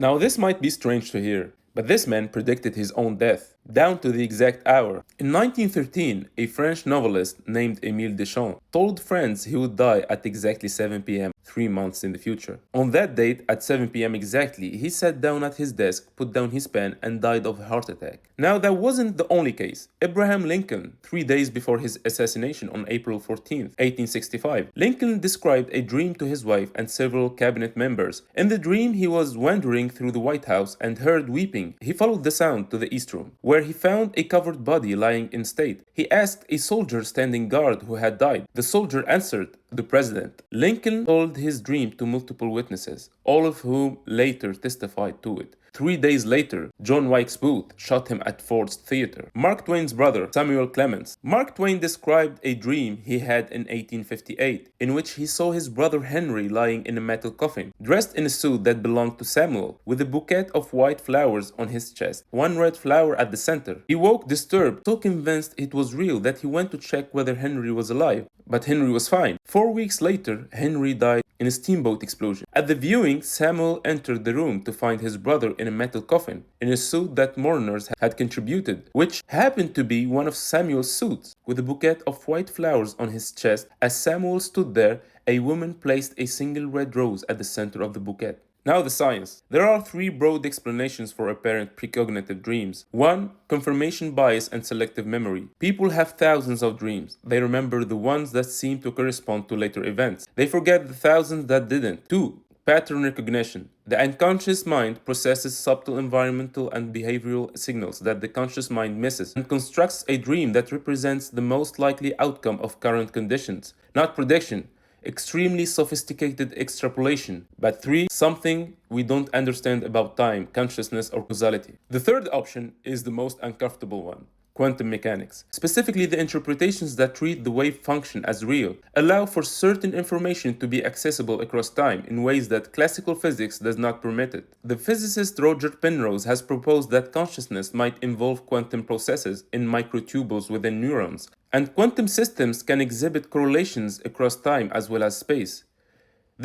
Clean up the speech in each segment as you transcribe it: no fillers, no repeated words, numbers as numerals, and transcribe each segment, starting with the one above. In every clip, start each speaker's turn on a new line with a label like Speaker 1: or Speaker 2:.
Speaker 1: Now, this might be strange to hear, but this man predicted his own death, down to the exact hour. In 1913, a French novelist named Émile Deschamps told friends he would die at exactly 7 p.m., 3 months in the future. On that date, at 7 p.m. exactly, he sat down at his desk, put down his pen, and died of a heart attack. Now, that wasn't the only case. Abraham Lincoln, 3 days before his assassination on April 14th, 1865, Lincoln described a dream to his wife and several cabinet members. In the dream, he was wandering through the White House and heard weeping. He followed the sound to the East Room, where he found a covered body lying in state. He asked a soldier standing guard who had died. The soldier answered, "The president." Lincoln told his dream to multiple witnesses, all of whom later testified to it. 3 days later, John Wilkes Booth shot him at Ford's Theater. Mark Twain's brother, Samuel Clemens. Mark Twain described a dream he had in 1858, in which he saw his brother Henry lying in a metal coffin, dressed in a suit that belonged to Samuel, with a bouquet of white flowers on his chest, one red flower at the center. He woke disturbed, so convinced it was real that he went to check whether Henry was alive. But Henry was fine. 4 weeks later, Henry died in a steamboat explosion. At the viewing, Samuel entered the room to find his brother in a metal coffin, in a suit that mourners had contributed, which happened to be one of Samuel's suits. With a bouquet of white flowers on his chest, as Samuel stood there, a woman placed a single red rose at the center of the bouquet. Now the science. There are three broad explanations for apparent precognitive dreams. 1. Confirmation bias and selective memory. People have thousands of dreams. They remember the ones that seem to correspond to later events. They forget the thousands that didn't. 2. Pattern recognition. The unconscious mind processes subtle environmental and behavioral signals that the conscious mind misses and constructs a dream that represents the most likely outcome of current conditions, not prediction. Extremely sophisticated extrapolation. But 3. Something we don't understand about time, consciousness, or causality. The third option is the most uncomfortable one. Quantum mechanics. Specifically, the interpretations that treat the wave function as real allow for certain information to be accessible across time in ways that classical physics does not permit it. The physicist Roger Penrose has proposed that consciousness might involve quantum processes in microtubules within neurons, and quantum systems can exhibit correlations across time as well as space.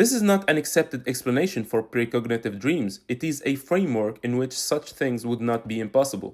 Speaker 1: This is not an accepted explanation for precognitive dreams. It is a framework in which such things would not be impossible.